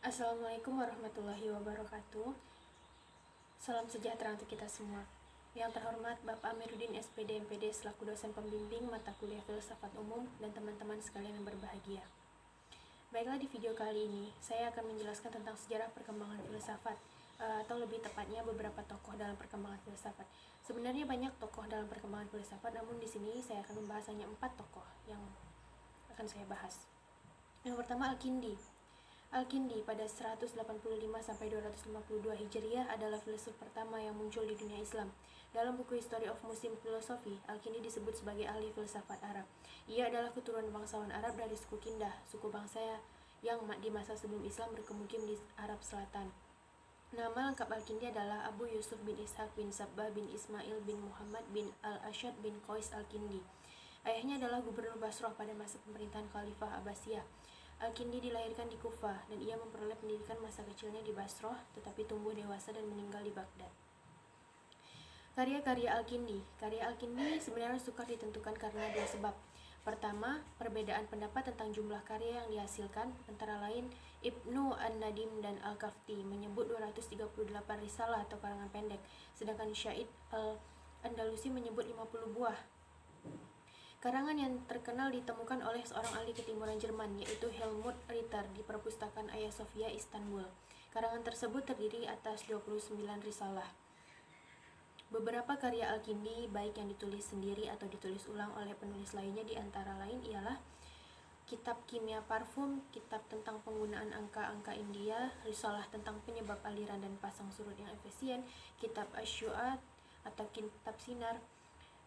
Assalamualaikum warahmatullahi wabarakatuh. Salam sejahtera untuk kita semua. Yang terhormat Bapak Amiruddin SPD MPD selaku dosen pembimbing mata kuliah filsafat umum dan teman-teman sekalian yang berbahagia. Baiklah, di video kali ini saya akan menjelaskan tentang sejarah perkembangan filsafat, atau lebih tepatnya beberapa tokoh dalam perkembangan filsafat. Sebenarnya banyak tokoh dalam perkembangan filsafat, namun di sini saya akan membahas hanya 4 tokoh yang akan saya bahas. Yang pertama, Al-Kindi. Al-Kindi pada 185-252 Hijriah adalah filsuf pertama yang muncul di dunia Islam. Dalam buku History of Muslim Philosophy, Al-Kindi disebut sebagai ahli filsafat Arab. Ia adalah keturunan bangsawan Arab dari suku Kindah, suku bangsa yang di masa sebelum Islam berkemukim di Arab Selatan. Nama lengkap Al-Kindi adalah Abu Yusuf bin Ishaq bin Sabbah bin Ismail bin Muhammad bin Al-Ashad bin Qais Al-Kindi. Ayahnya adalah gubernur Basrah pada masa pemerintahan Khalifah Abbasiyah. Al-Kindi dilahirkan di Kufah dan ia memperoleh pendidikan masa kecilnya di Basrah, tetapi tumbuh dewasa dan meninggal di Baghdad. Karya-karya Al-Kindi. Karya Al-Kindi sebenarnya sukar ditentukan karena dua sebab. Pertama, perbedaan pendapat tentang jumlah karya yang dihasilkan, antara lain Ibnu An-Nadim dan Al-Kafti menyebut 238 risalah atau karangan pendek, sedangkan Syahid Al-Andalusi menyebut 50 buah. Karangan yang terkenal ditemukan oleh seorang ahli ketimuran Jerman, yaitu Helmut Ritter di perpustakaan Hagia Sophia, Istanbul. Karangan tersebut terdiri atas 29 risalah. Beberapa karya Al-Kindi, baik yang ditulis sendiri atau ditulis ulang oleh penulis lainnya, di antara lain ialah Kitab Kimia Parfum, Kitab tentang penggunaan angka-angka India, Risalah tentang penyebab aliran dan pasang surut yang efisien, Kitab Asy-Syu'at atau Kitab Sinar,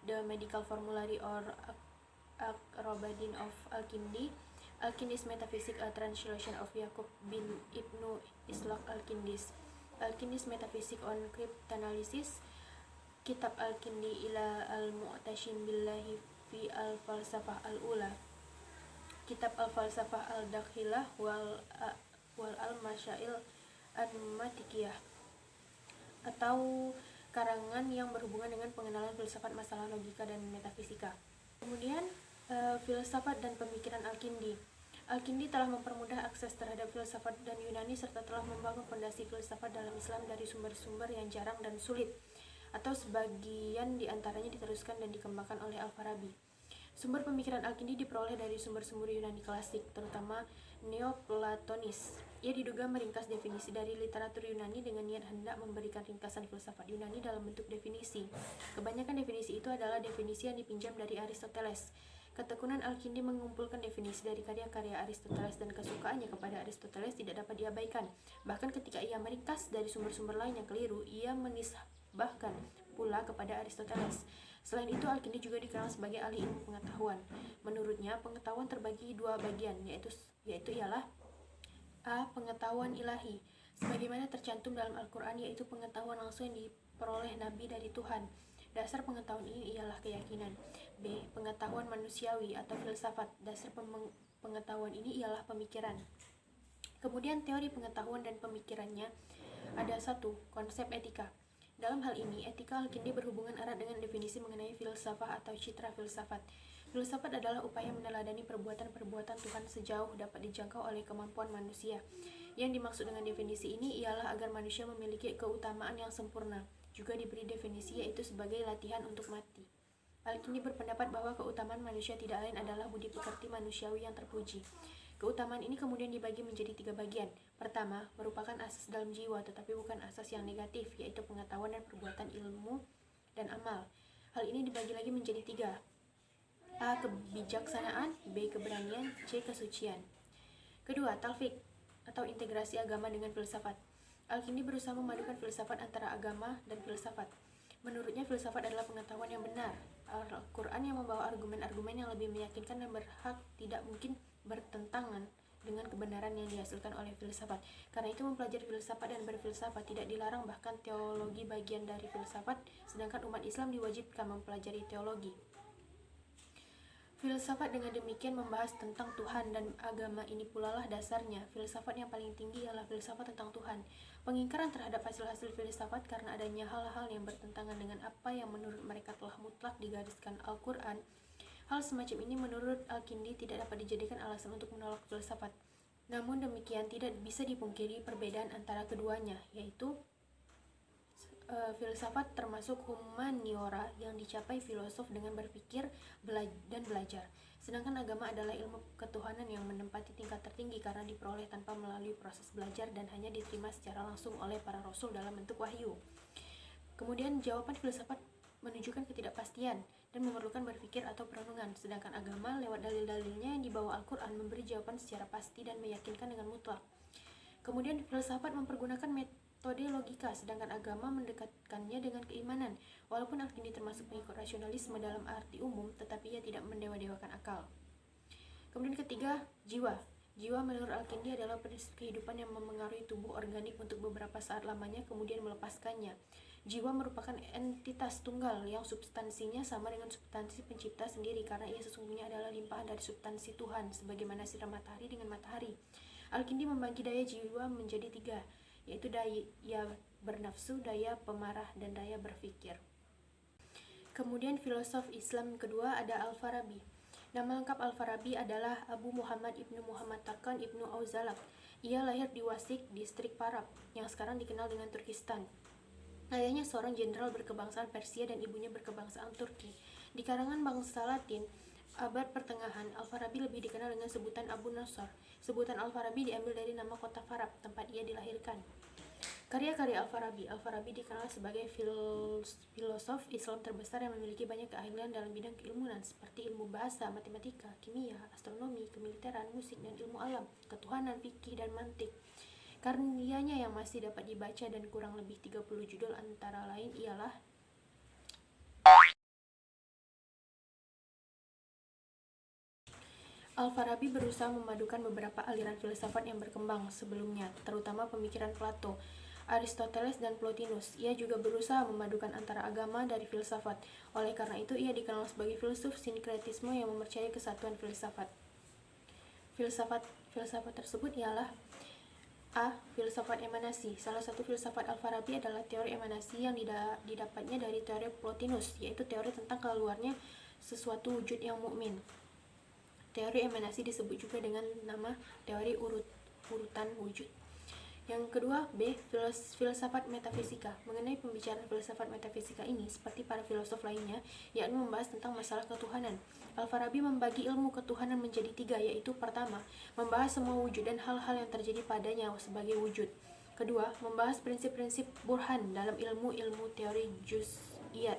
The Medical Formulary or Aqrabadin of Al-Kindi, Al-Kindi's Metaphysics, a Translation of Yaqub bin Ibnu Ishaq Al-Kindi's Metaphysics on Cryptanalysis, Kitab Al-Kindi ila Al-Mu'tasim Billahi fi Al-Falsafah Al-Ula, Kitab Al-Falsafah Al-Dakhilah wal Al-Masyail An-Matikiyah, atau karangan yang berhubungan dengan pengenalan filsafat, masalah logika dan metafisika. Kemudian filsafat dan pemikiran Al-Kindi. Al-Kindi telah mempermudah akses terhadap filsafat dan Yunani serta telah membangun fondasi filsafat dalam Islam dari sumber-sumber yang jarang dan sulit, atau sebagian diantaranya diteruskan dan dikembangkan oleh Al-Farabi. Sumber pemikiran Al-Kindi diperoleh dari sumber-sumber Yunani klasik, terutama Neoplatonis. Ia diduga meringkas definisi dari literatur Yunani dengan niat hendak memberikan ringkasan filsafat Yunani dalam bentuk definisi. Kebanyakan definisi itu adalah definisi yang dipinjam dari Aristoteles. Ketekunan Al-Kindi mengumpulkan definisi dari karya-karya Aristoteles dan kesukaannya kepada Aristoteles tidak dapat diabaikan. Bahkan ketika ia meringkas dari sumber-sumber lain yang keliru, ia menisbahkan pula kepada Aristoteles. Selain itu, Al-Kindi juga dikenal sebagai ahli ilmu pengetahuan. Menurutnya, pengetahuan terbagi dua bagian, yaitu ialah A. Pengetahuan ilahi, sebagaimana tercantum dalam Al-Quran, yaitu pengetahuan langsung yang diperoleh Nabi dari Tuhan. Dasar pengetahuan ini ialah keyakinan. B. Pengetahuan manusiawi atau filsafat. Dasar pengetahuan ini ialah pemikiran. Kemudian teori pengetahuan dan pemikirannya ada satu, konsep etika. Dalam hal ini, etika Al-Kindi berhubungan erat dengan definisi mengenai filsafat atau citra filsafat. Filsafat adalah upaya meneladani perbuatan-perbuatan Tuhan sejauh dapat dijangkau oleh kemampuan manusia. Yang dimaksud dengan definisi ini ialah agar manusia memiliki keutamaan yang sempurna. Juga diberi definisi yaitu sebagai latihan untuk mati. Al-Kindi berpendapat bahwa keutamaan manusia tidak lain adalah budi pekerti manusiawi yang terpuji. Keutamaan ini kemudian dibagi menjadi 3 bagian. Pertama, merupakan asas dalam jiwa, tetapi bukan asas yang negatif, yaitu pengetahuan dan perbuatan, ilmu dan amal. Hal ini dibagi lagi menjadi 3. A. Kebijaksanaan, B. Keberanian, C. Kesucian. Kedua, talfik atau integrasi agama dengan filsafat. Al-Kindi berusaha memadukan filsafat antara agama dan filsafat. Menurutnya, filsafat adalah pengetahuan yang benar. Al-Quran yang membawa argumen-argumen yang lebih meyakinkan dan berhak tidak mungkin bertentangan dengan kebenaran yang dihasilkan oleh filsafat. Karena itu, mempelajari filsafat dan berfilsafat tidak dilarang, bahkan teologi bagian dari filsafat, sedangkan umat Islam diwajibkan mempelajari teologi. Filsafat dengan demikian membahas tentang Tuhan dan agama. Ini pula lah dasarnya. Filsafat yang paling tinggi ialah filsafat tentang Tuhan. Pengingkaran terhadap hasil-hasil filsafat karena adanya hal-hal yang bertentangan dengan apa yang menurut mereka telah mutlak digariskan Al-Quran. Hal semacam ini menurut Al-Kindi tidak dapat dijadikan alasan untuk menolak filsafat. Namun demikian tidak bisa dipungkiri perbedaan antara keduanya, yaitu filsafat termasuk humaniora yang dicapai filosof dengan berpikir dan belajar. Sedangkan agama adalah ilmu ketuhanan yang menempati tingkat tertinggi karena diperoleh tanpa melalui proses belajar dan hanya diterima secara langsung oleh para rasul dalam bentuk wahyu. Kemudian jawaban filsafat menunjukkan ketidakpastian dan memerlukan berpikir atau perenungan, sedangkan agama lewat dalil-dalilnya yang dibawa Al-Quran memberi jawaban secara pasti dan meyakinkan dengan mutlak. Kemudian filsafat mempergunakan metode logika, sedangkan agama mendekatkannya dengan keimanan. Walaupun Al-Kindi termasuk pengikut rasionalisme dalam arti umum, tetapi ia tidak mendewa-dewakan akal. Kemudian ketiga, jiwa. Jiwa menurut Al-Kindi adalah prinsip kehidupan yang memengaruhi tubuh organik untuk beberapa saat lamanya kemudian melepaskannya. Jiwa merupakan entitas tunggal yang substansinya sama dengan substansi pencipta sendiri karena ia sesungguhnya adalah limpahan dari substansi Tuhan, sebagaimana sinar matahari dengan matahari. Al-Kindi membagi daya jiwa menjadi tiga, yaitu daya bernafsu, daya pemarah, dan daya berpikir. Kemudian filosof Islam kedua ada Al-Farabi. Nama lengkap Al-Farabi adalah Abu Muhammad Ibnu Muhammad Tarkan Ibnu Auzalak. Ia lahir di Wasik, distrik Parab, yang sekarang dikenal dengan Turkistan. Ayahnya seorang jenderal berkebangsaan Persia dan ibunya berkebangsaan Turki. Di kalangan bangsa Latin, abad pertengahan, Al-Farabi lebih dikenal dengan sebutan Abu Nasr. Sebutan Al-Farabi diambil dari nama kota Farab, tempat ia dilahirkan. Karya-karya Al-Farabi. Al-Farabi dikenal sebagai filosof Islam terbesar yang memiliki banyak keahlian dalam bidang keilmuan seperti ilmu bahasa, matematika, kimia, astronomi, kemiliteran, musik, dan ilmu alam, ketuhanan, fikih, dan mantik. Karyanya yang masih dapat dibaca dan kurang lebih 30 judul antara lain ialah Al-Farabi berusaha memadukan beberapa aliran filsafat yang berkembang sebelumnya, terutama pemikiran Plato, Aristoteles, dan Plotinus. Ia juga berusaha memadukan antara agama dari filsafat. Oleh karena itu, ia dikenal sebagai filsuf sinkretisme yang mempercayai kesatuan filsafat. Filsafat tersebut ialah A. Filsafat emanasi. Salah satu filsafat Al-Farabi adalah teori emanasi yang didapatnya dari teori Plotinus, yaitu teori tentang keluarnya sesuatu wujud yang mukmin. Teori emanasi disebut juga dengan nama teori urutan wujud. Yang kedua, B. Filsafat metafisika. Mengenai pembicaraan filsafat metafisika ini, seperti para filosof lainnya, yakni membahas tentang masalah ketuhanan. Al-Farabi membagi ilmu ketuhanan menjadi tiga, yaitu pertama, membahas semua wujud dan hal-hal yang terjadi padanya sebagai wujud. Kedua, membahas prinsip-prinsip burhan dalam ilmu-ilmu teori juz'iyat,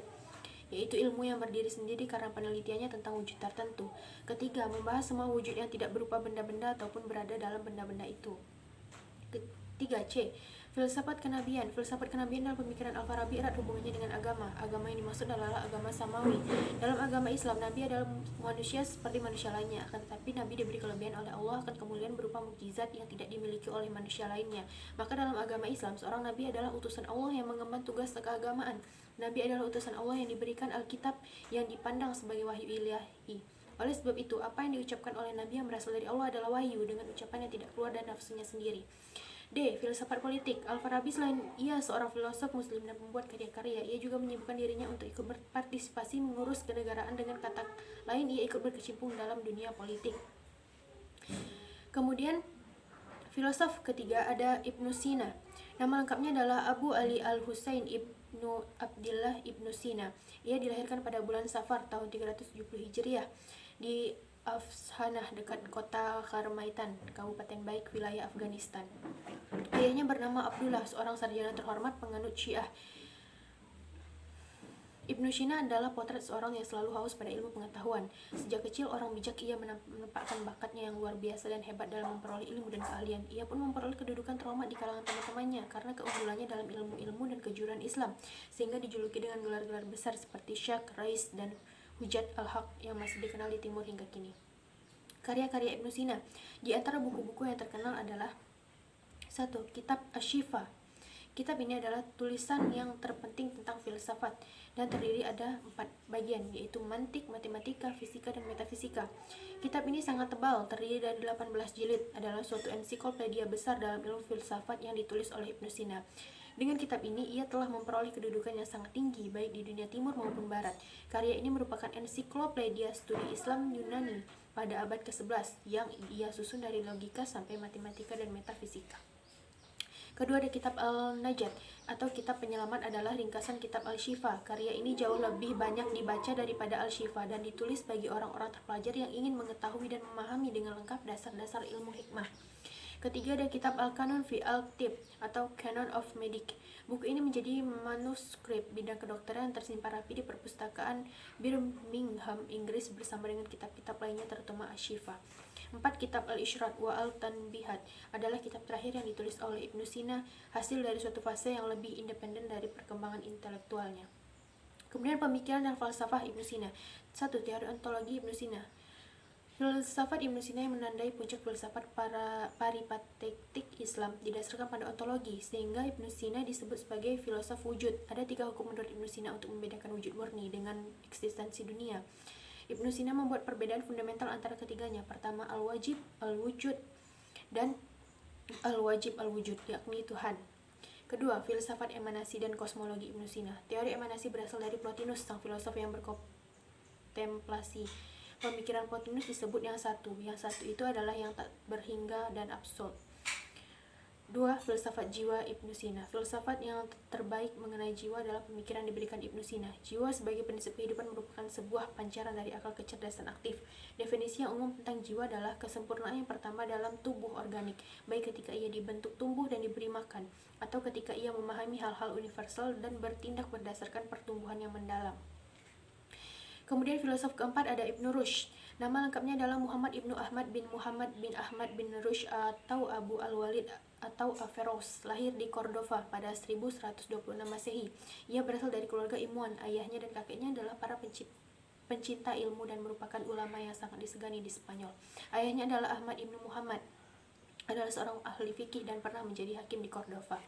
yaitu ilmu yang berdiri sendiri karena penelitiannya tentang wujud tertentu. Ketiga, membahas semua wujud yang tidak berupa benda-benda ataupun berada dalam benda-benda itu. 3C. Filsafat kenabian. Filsafat kenabian dalam pemikiran Al-Farabi erat hubungannya dengan agama. Agama yang dimaksud adalah agama samawi. Dalam agama Islam, Nabi adalah manusia seperti manusia lainnya, akan tetapi Nabi diberi kelebihan oleh Allah akan kemuliaan berupa mukjizat yang tidak dimiliki oleh manusia lainnya. Maka dalam agama Islam, seorang Nabi adalah utusan Allah yang mengemban tugas keagamaan. Nabi adalah utusan Allah yang diberikan Alkitab yang dipandang sebagai wahyu ilahi. Oleh sebab itu, apa yang diucapkan oleh Nabi yang berasal dari Allah adalah wahyu dengan ucapan yang tidak keluar dari nafsunya sendiri. D. Filsafat politik. Al-Farabi selain ia seorang filosof muslim dan pembuat karya-karya, ia juga menyibukkan dirinya untuk ikut berpartisipasi mengurus kenegaraan. Dengan kata lain, ia ikut berkecimpung dalam dunia politik. Kemudian, filosof ketiga ada Ibnu Sina. Nama lengkapnya adalah Abu Ali Al-Husain Ibnu Abdillah Ibnu Sina. Ia dilahirkan pada bulan Safar tahun 370 Hijriah di Afshanah dekat kota Kharmaitan, Kabupaten Baik, wilayah Afghanistan. Ayahnya bernama Abdullah, seorang sarjana terhormat penganut Syiah. Ibnu Sina adalah potret seorang yang selalu haus pada ilmu pengetahuan. Sejak kecil, orang bijak, ia menampakkan bakatnya yang luar biasa dan hebat dalam memperoleh ilmu dan keahlian. Ia pun memperoleh kedudukan terhormat di kalangan teman-temannya karena keunggulannya dalam ilmu-ilmu dan kejujuran Islam, sehingga dijuluki dengan gelar-gelar besar seperti Syekh, Rais, dan Hujat al-Haq yang masih dikenal di timur hingga kini. Karya-karya Ibnu Sina. Di antara buku-buku yang terkenal adalah 1. Kitab Asy-Syifa. Kitab ini adalah tulisan yang terpenting tentang filsafat dan terdiri ada 4 bagian, yaitu mantik, matematika, fisika, dan metafisika. Kitab ini sangat tebal, terdiri dari 18 jilid, adalah suatu ensiklopedia besar dalam ilmu filsafat yang ditulis oleh Ibnu Sina. Dengan kitab ini, ia telah memperoleh kedudukan yang sangat tinggi, baik di dunia timur maupun barat. Karya ini merupakan ensiklopedia studi Islam Yunani pada abad ke-11 yang ia susun dari logika sampai matematika dan metafisika. Kedua ada kitab Al-Najat atau kitab penyelamat adalah ringkasan kitab Al-Shifa. Karya ini jauh lebih banyak dibaca daripada Al-Shifa dan ditulis bagi orang-orang terpelajar yang ingin mengetahui dan memahami dengan lengkap dasar-dasar ilmu hikmah. Ketiga ada kitab Al-Kanun fi Al-Tib atau Canon of Medic. Buku ini menjadi manuskrip bidang kedokteran yang tersimpan rapi di perpustakaan Birmingham, Inggris bersama dengan kitab-kitab lainnya terutama Asy-Syifa. 4. Kitab Al-Isyrad wa Al-Tanbihat adalah kitab terakhir yang ditulis oleh Ibnu Sina, hasil dari suatu fase yang lebih independen dari perkembangan intelektualnya. Kemudian pemikiran dan falsafah Ibnu Sina. 1. Teori ontologi Ibnu Sina. Filsafat Ibnu Sina yang menandai puncak filsafat para peripatetik Islam didasarkan pada ontologi, sehingga Ibnu Sina disebut sebagai filosof wujud. Ada 3 hukum menurut Ibnu Sina untuk membedakan wujud murni dengan eksistensi dunia. Ibnu Sina membuat perbedaan fundamental antara ketiganya. Pertama, al-wajib, al-wujud, dan al-wajib al-wujud, yakni Tuhan. Kedua, filsafat emanasi dan kosmologi Ibnu Sina. Teori emanasi berasal dari Plotinus, sang filosof yang berkontemplasi. Pemikiran Plotinus disebut yang satu. Yang satu itu adalah yang tak berhingga dan absolut. 2. Filsafat jiwa Ibnu Sina. Filsafat yang terbaik mengenai jiwa adalah pemikiran diberikan Ibnu Sina. Jiwa sebagai prinsip kehidupan merupakan sebuah pancaran dari akal kecerdasan aktif. Definisi yang umum tentang jiwa adalah kesempurnaan yang pertama dalam tubuh organik, baik ketika ia dibentuk tumbuh dan diberi makan, atau ketika ia memahami hal-hal universal dan bertindak berdasarkan pertumbuhan yang mendalam. Kemudian filosof keempat ada Ibnu Rushd. Nama lengkapnya adalah Muhammad Ibnu Ahmad bin Muhammad bin Ahmad bin Rushd atau Abu Al-Walid atau Averroes. Lahir di Cordova pada 1126 Masehi. Ia berasal dari keluarga ilmuwan. Ayahnya dan kakeknya adalah para pencinta ilmu dan merupakan ulama yang sangat disegani di Spanyol. Ayahnya adalah Ahmad Ibnu Muhammad, adalah seorang ahli fikih dan pernah menjadi hakim di Cordova.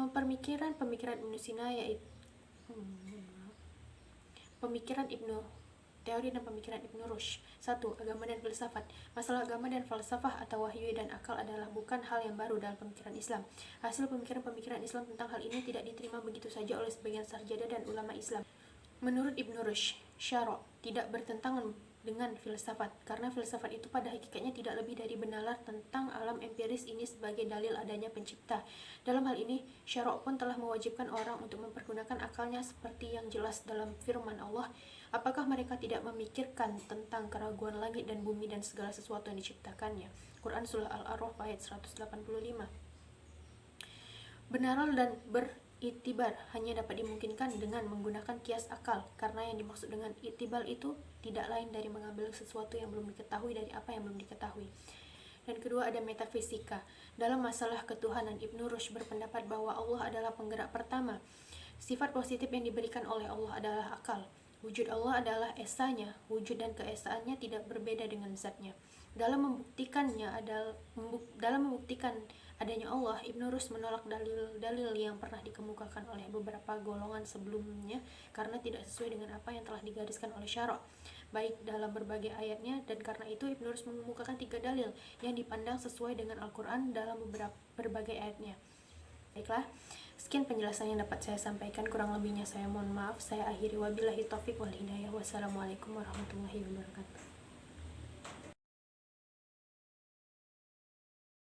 Pemikiran Ibnu Sina yaitu teori dan pemikiran Ibnu Rushd. 1. Agama dan filsafat. Masalah agama dan falsafah atau wahyu dan akal adalah bukan hal yang baru dalam pemikiran Islam. Hasil pemikiran Islam tentang hal ini tidak diterima begitu saja oleh sebagian sarjana dan ulama Islam. Menurut Ibnu Rushd, syara' tidak bertentangan dengan filsafat, karena filsafat itu pada hakikatnya tidak lebih dari benalar tentang alam empiris ini sebagai dalil adanya pencipta. Dalam hal ini, syara' pun telah mewajibkan orang untuk mempergunakan akalnya seperti yang jelas dalam firman Allah, apakah mereka tidak memikirkan tentang keraguan langit dan bumi dan segala sesuatu yang diciptakannya. Quran Surah Al-A'raf ayat 185. Benalar dan Itibal hanya dapat dimungkinkan dengan menggunakan kias akal, karena yang dimaksud dengan itibal itu tidak lain dari mengambil sesuatu yang belum diketahui dari apa yang belum diketahui. Dan kedua ada metafisika. Dalam masalah ketuhanan, Ibnu Rushd berpendapat bahwa Allah adalah penggerak pertama. Sifat positif yang diberikan oleh Allah adalah akal. Wujud Allah adalah esanya. Wujud dan keesaannya tidak berbeda dengan zatnya. Dalam membuktikan adanya Allah, Ibnu Rushd menolak dalil-dalil yang pernah dikemukakan oleh beberapa golongan sebelumnya karena tidak sesuai dengan apa yang telah digariskan oleh syara', baik dalam berbagai ayatnya, dan karena itu Ibnu Rushd mengemukakan 3 dalil yang dipandang sesuai dengan Al-Quran dalam berbagai ayatnya. Baiklah, sekian penjelasan yang dapat saya sampaikan, kurang lebihnya saya mohon maaf. Saya akhiri, wabillahi taufiq wal hidayah. Wassalamualaikum warahmatullahi wabarakatuh.